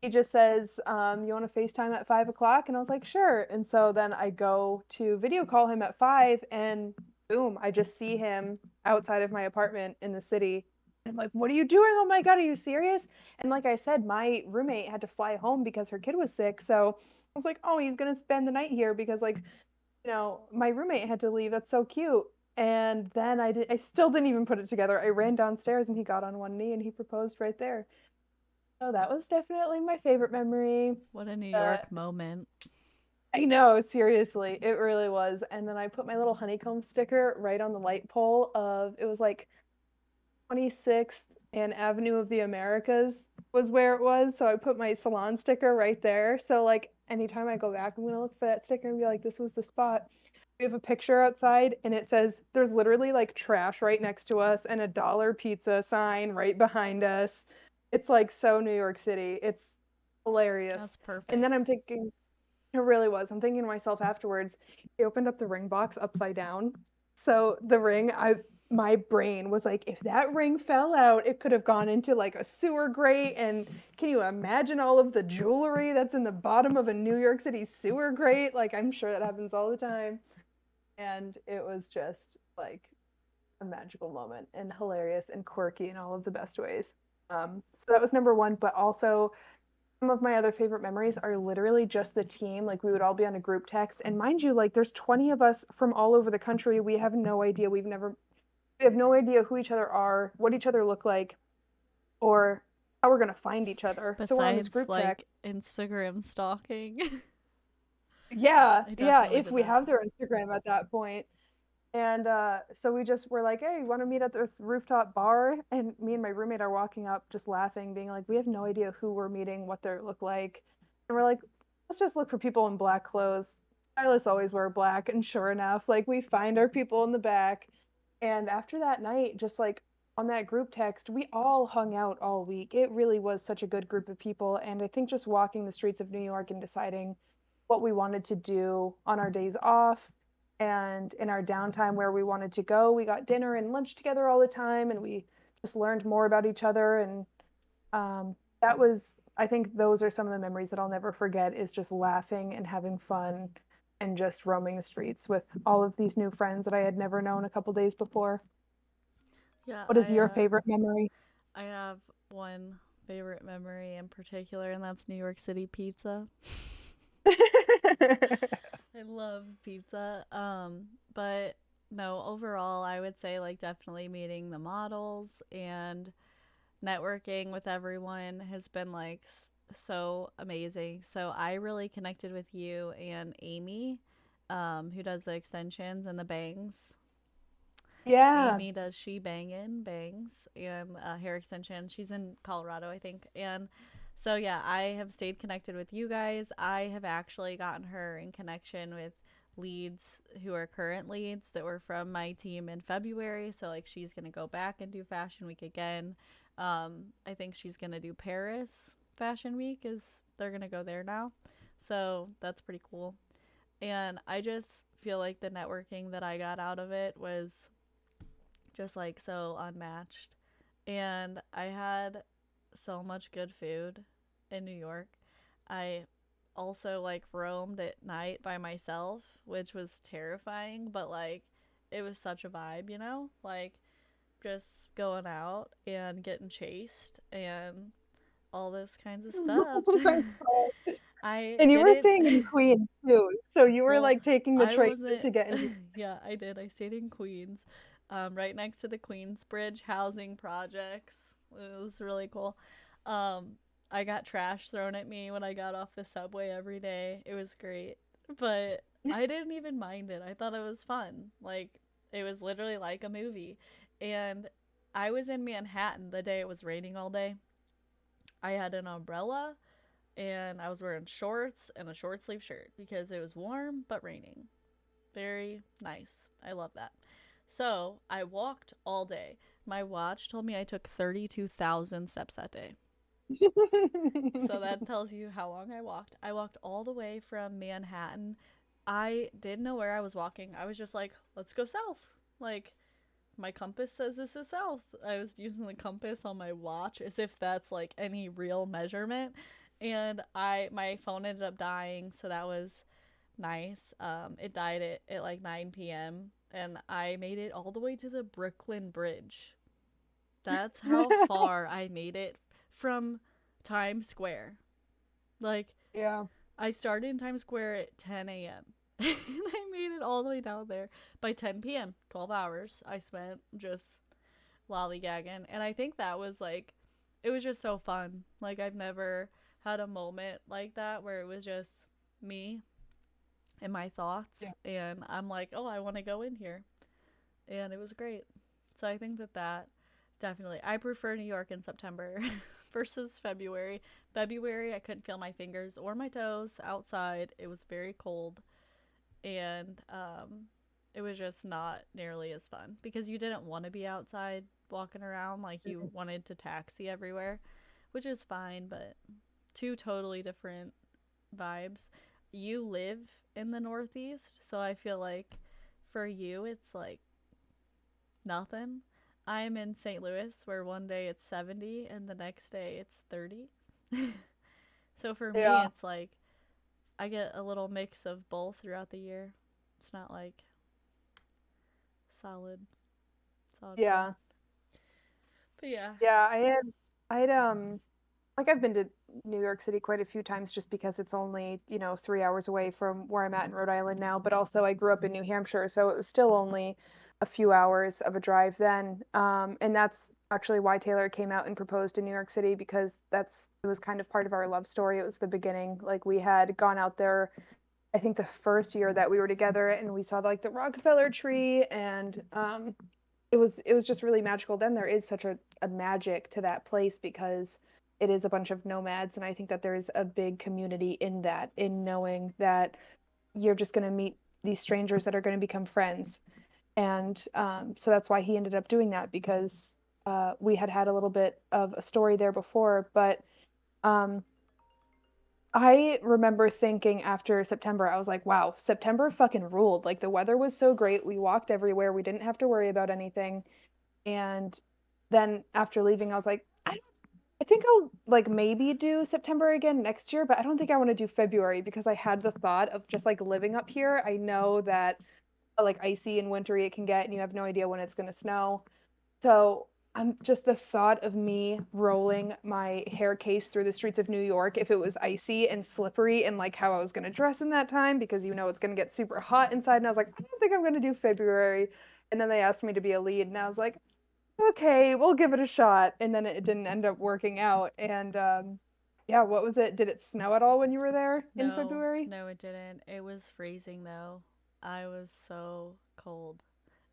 he just says, you want to FaceTime at 5 o'clock? And I was like, sure. And so then I go to video call him at 5, and boom, I just see him outside of my apartment in the city. I'm like, what are you doing? Oh my God, are you serious? And like I said, my roommate had to fly home because her kid was sick. So I was like, oh, he's gonna spend the night here because like, my roommate had to leave. That's so cute. And then I still didn't even put it together. I ran downstairs and he got on one knee and he proposed right there. So that was definitely my favorite memory. What a New Uh, York moment. I know, seriously, it really was. And then I put my little honeycomb sticker right on the light pole of it was like 26th and Avenue of the Americas was where it was. So I put my salon sticker right there. So like anytime I go back, I'm gonna look for that sticker and be like, this was the spot. We have a picture outside and it says there's literally like trash right next to us and a dollar pizza sign right behind us. It's like so New York City. It's hilarious. That's And then perfect. I'm thinking, it really was. I'm thinking to myself afterwards, he opened up the ring box upside down. So the ring, my brain was like, if that ring fell out, it could have gone into like a sewer grate. And can you imagine all of the jewelry that's in the bottom of a New York City sewer grate? Like, I'm sure that happens all the time. And it was just like a magical moment and hilarious and quirky in all of the best ways. So that was number one, but also some of my other favorite memories are literally just the team. Like we would all be on a group text, and mind you, like there's 20 of us from all over the country. We have no idea. We have no idea who each other are, what each other look like. or how we're going to find each other. So we're on this Besides group text. like Instagram stalking. Yeah, I yeah, definitely if did we that. have their Instagram at that point. And so we just were like, hey, you want to meet at this rooftop bar? And me and my roommate are walking up, just laughing, being like, we have no idea who we're meeting, what they look like. And we're like, let's just look for people in black clothes. Stylists always wear black. And sure enough, like we find our people in the back. And after that night, just like on that group text, we all hung out all week. It really was such a good group of people. And I think just walking the streets of New York and deciding what we wanted to do on our days off and in our downtime where we wanted to go. We got dinner and lunch together all the time, and we just learned more about each other. And that was, I think, those are some of the memories that I'll never forget. Is just laughing and having fun, and just roaming the streets with all of these new friends that I had never known a couple days before. Yeah, What is your favorite memory? I have one favorite memory in particular, and that's New York City pizza. I love pizza. But no, overall, I would say like definitely meeting the models and networking with everyone has been like so amazing. So I really connected with you and Amy, who does the extensions and the bangs. Yeah. Amy does she bangin' bangs and hair extension. She's in Colorado, I think. And so yeah, I have stayed connected with you guys. I have actually gotten her in connection with leads who are current leads that were from my team in February. So like she's gonna go back and do Fashion Week again. I think she's gonna do Paris Fashion Week. Is they're gonna go there now. So that's pretty cool. And I just feel like the networking that I got out of it was just like so unmatched. And I had so much good food in New York. I also like roamed at night by myself, which was terrifying, but like it was such a vibe, you know? Like just going out and getting chased and all this kinds of stuff. Oh my God. I And you were didn't staying in Queens too. So you were well, like taking the I train just wasn't. to get into. Yeah, I did. I stayed in Queens, right next to the Queensbridge housing projects. It was really cool. Um, I got trash thrown at me when I got off the subway every day. It was great, but I didn't even mind it. I thought it was fun. Like it was literally like a movie, and I was in Manhattan the day it was raining all day. I had an umbrella and I was wearing shorts and a short sleeve shirt because it was warm but raining. Very nice. I love that. So I walked all day. My watch told me I took 32,000 steps that day. So that tells you how long I walked. I walked all the way from Manhattan. I didn't know where I was walking. I was just like, let's go south. Like, my compass says this is south. I was using the compass on my watch as if that's like any real measurement. And my phone ended up dying, so that was nice. It died at like 9 p.m. and I made it all the way to the Brooklyn Bridge. That's how far I made it from Times Square. Like Yeah. I started in Times Square at 10 a.m. and I made it all the way down there by 10 p.m. 12 hours I spent just lollygagging. And I think that was like, it was just so fun. Like, I've never had a moment like that where it was just me and my thoughts. Yeah. And I'm like, oh, I want to go in here. And it was great. So I think that definitely, I prefer New York in September versus February. February, I couldn't feel my fingers or my toes outside. It was very cold and it was just not nearly as fun because you didn't want to be outside walking around like you wanted to taxi everywhere, which is fine, but two totally different vibes. You live in the Northeast, so I feel like for you it's like nothing. I'm in St. Louis where one day it's 70 and the next day it's 30. So for me, Yeah. it's like I get a little mix of both throughout the year. It's not like solid, solid full. Yeah. But yeah, Yeah. I had like I've been to New York City quite a few times just because it's only, 3 hours away from where I'm at in Rhode Island now, but also I grew up in New Hampshire, so it was still only a few hours of a drive then. And that's actually why Taylor came out and proposed in New York City, because it was kind of part of our love story. It was the beginning. Like we had gone out there, I think the first year that we were together, and we saw like the Rockefeller tree, and it was just really magical. Then there is such a magic to that place because it is a bunch of nomads, and I think that there is a big community in that, in knowing that you're just going to meet these strangers that are going to become friends. And so that's why he ended up doing that, because we had had a little bit of a story there before. But um, I remember thinking after September, I was like, wow, September fucking ruled. Like the weather was so great. We walked everywhere. We didn't have to worry about anything. And then after leaving, I was like, I think I'll like maybe do September again next year, but I don't think I want to do February, because I had the thought of just like living up here. I know that like icy and wintry it can get, and you have no idea when it's going to snow. So I'm just the thought of me rolling my hair case through the streets of New York if it was icy and slippery, and like how I was going to dress in that time, because you know it's going to get super hot inside. And I was like, I don't think I'm going to do February. And then they asked me to be a lead, and I was like, okay, we'll give it a shot. And then it didn't end up working out. And yeah, what was it? Did it snow at all when you were there in No, February? no, it didn't. It was freezing though. I was so cold.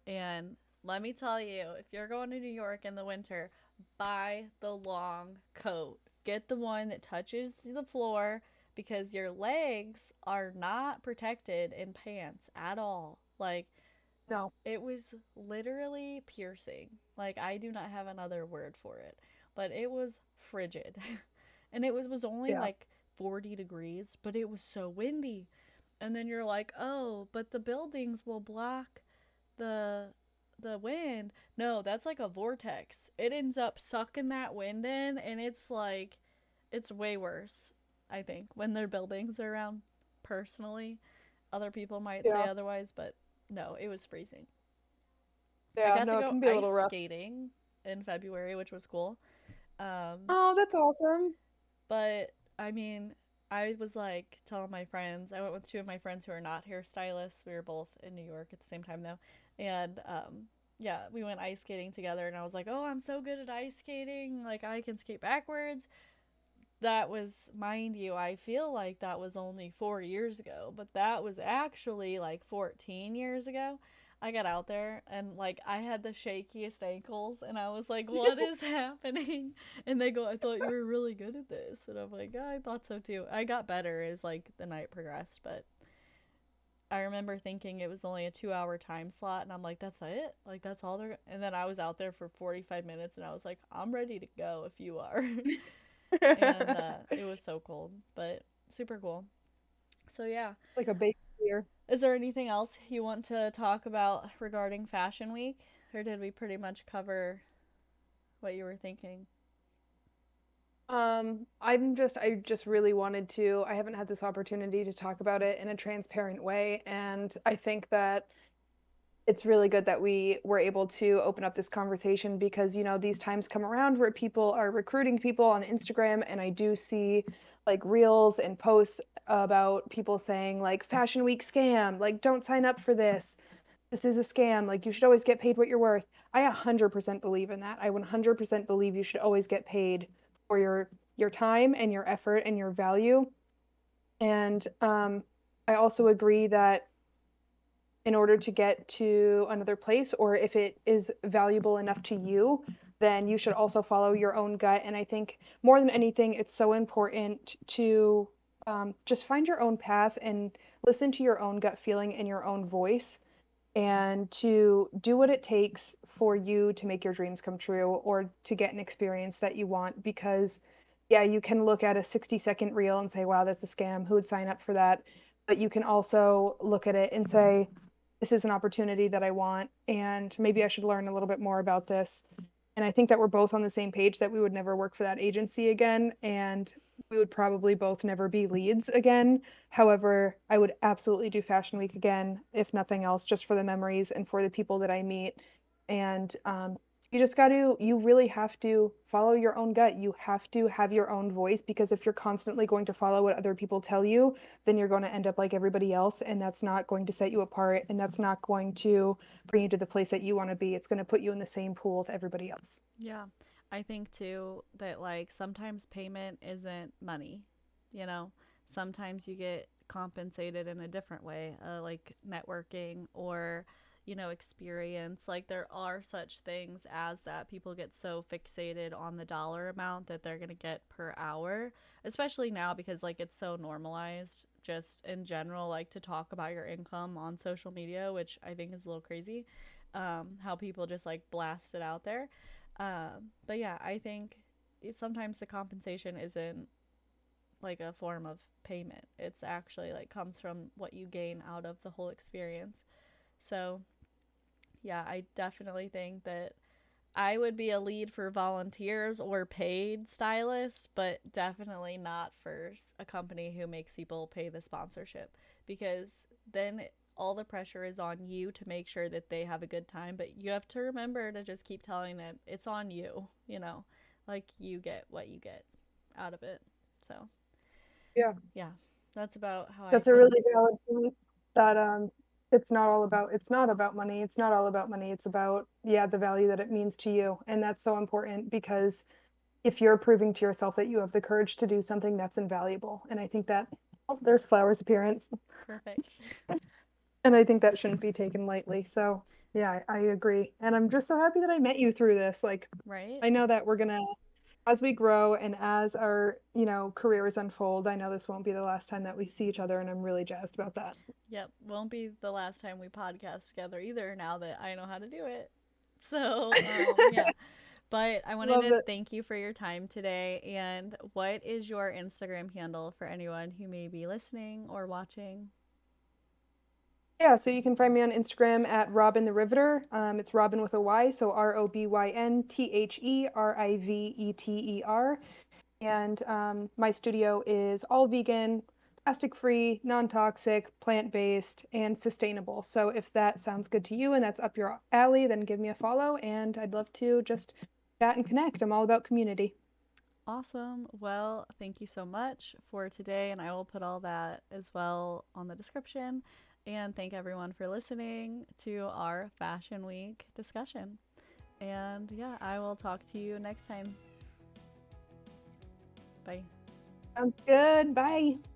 And let me tell you, if you're going to New York in the winter, buy the long coat. Get the one that touches the floor, because your legs are not protected in pants at all. Like, No. it was literally piercing. Like, I do not have another word for it, but it was frigid. And it was only Yeah. like 40 degrees, but it was so windy. And then you're like, "Oh, but the buildings will block the the wind." No, that's like a vortex. It ends up sucking that wind in, and it's like it's way worse, I think, when their buildings are around. Personally, other people might say Yeah. otherwise, but no, it was freezing. I Yeah. got to No, it go can be a ice little rough. skating in February, which was cool. Um, Oh, that's awesome. but I mean, I was like telling my friends, I went with two of my friends who are not hairstylists. We were both in New York at the same time though. And yeah, we went ice skating together, and I was like, "Oh, I'm so good at ice skating. Like I can skate backwards." That was, mind you, I feel like that was only 4 years ago, but that was actually like 14 years ago. I got out there, and like I had the shakiest ankles, and I was like, "What is happening?" And they go, "I thought you were really good at this." And I'm like, "Yeah, I thought so too." I got better as like the night progressed, but I remember thinking it was only a 2-hour time slot, and I'm like, "That's it? Like that's all they're?" And then I was out there for 45 minutes, and I was like, "I'm ready to go if you are." And it was so cold, but super cool. So yeah, Like a base year. is there anything else you want to talk about regarding Fashion Week, or did we pretty much cover what you were thinking? I just really wanted to, I haven't had this opportunity to talk about it in a transparent way. And I think that it's really good that we were able to open up this conversation, because, you know, these times come around where people are recruiting people on Instagram, and I do see like reels and posts about people saying like Fashion Week scam, like don't sign up for this. This is a scam. Like you should always get paid what you're worth. I 100% believe in that. I 100% believe you should always get paid for your time and your effort and your value. And I also agree that in order to get to another place, or if it is valuable enough to you, then you should also follow your own gut. And I think more than anything, it's so important to just find your own path and listen to your own gut feeling and your own voice, and to do what it takes for you to make your dreams come true, or to get an experience that you want. Because, yeah, you can look at a 60-second reel and say, wow, that's a scam. Who would sign up for that? But you can also look at it and say, this is an opportunity that I want, and maybe I should learn a little bit more about this. And I think that we're both on the same page that we would never work for that agency again, and we would probably both never be leads again. However, I would absolutely do Fashion Week again, if nothing else, just for the memories and for the people that I meet. And You really have to follow your own gut. You have to have your own voice, because if you're constantly going to follow what other people tell you, then you're going to end up like everybody else, and that's not going to set you apart, and that's not going to bring you to the place that you want to be. It's going to put you in the same pool with everybody else. Yeah. I think too that like sometimes payment isn't money, you know? Sometimes you get compensated in a different way, like networking or, experience. Like there are such things as that. People get so fixated on the dollar amount that they're going to get per hour, especially now because like it's so normalized just in general, like to talk about your income on social media, which I think is a little crazy. How people just like blast it out there. But yeah, I think sometimes the compensation isn't like a form of payment. It's actually like comes from what you gain out of the whole experience. So yeah, I definitely think that I would be a lead for volunteers or paid stylists, but definitely not for a company who makes people pay the sponsorship, because then all the pressure is on you to make sure that they have a good time, but you have to remember to just keep telling them it's on you, like you get what you get out of it. So, Yeah. yeah, that's about how I That's a feel. really valid point, that it's not about money. It's not all about money. It's about, yeah, the value that it means to you. And that's so important, because if you're proving to yourself that you have the courage to do something, that's invaluable. And I think that, oh, there's Flower's appearance. Perfect. And I think that shouldn't be taken lightly. So yeah, I agree. And I'm just so happy that I met you through this. Like, Right? I know that we're gonna, as we grow and as our, careers unfold, I know this won't be the last time that we see each other, and I'm really jazzed about that. Yep. Won't be the last time we podcast together either now that I know how to do it. So, yeah. But I wanted Love to it. thank you for your time today. And what is your Instagram handle for anyone who may be listening or watching? Yeah, so you can find me on Instagram at Robyn the Riveter. It's Robyn with a Y, so ROBYNTHERIVETER. And my studio is all vegan, plastic free, non toxic, plant based, and sustainable. So if that sounds good to you and that's up your alley, then give me a follow. And I'd love to just chat and connect. I'm all about community. Awesome. Well, thank you so much for today. And I will put all that as well on the description. And thank everyone for listening to our Fashion Week discussion. And yeah, I will talk to you next time. Bye. Sounds good. Bye.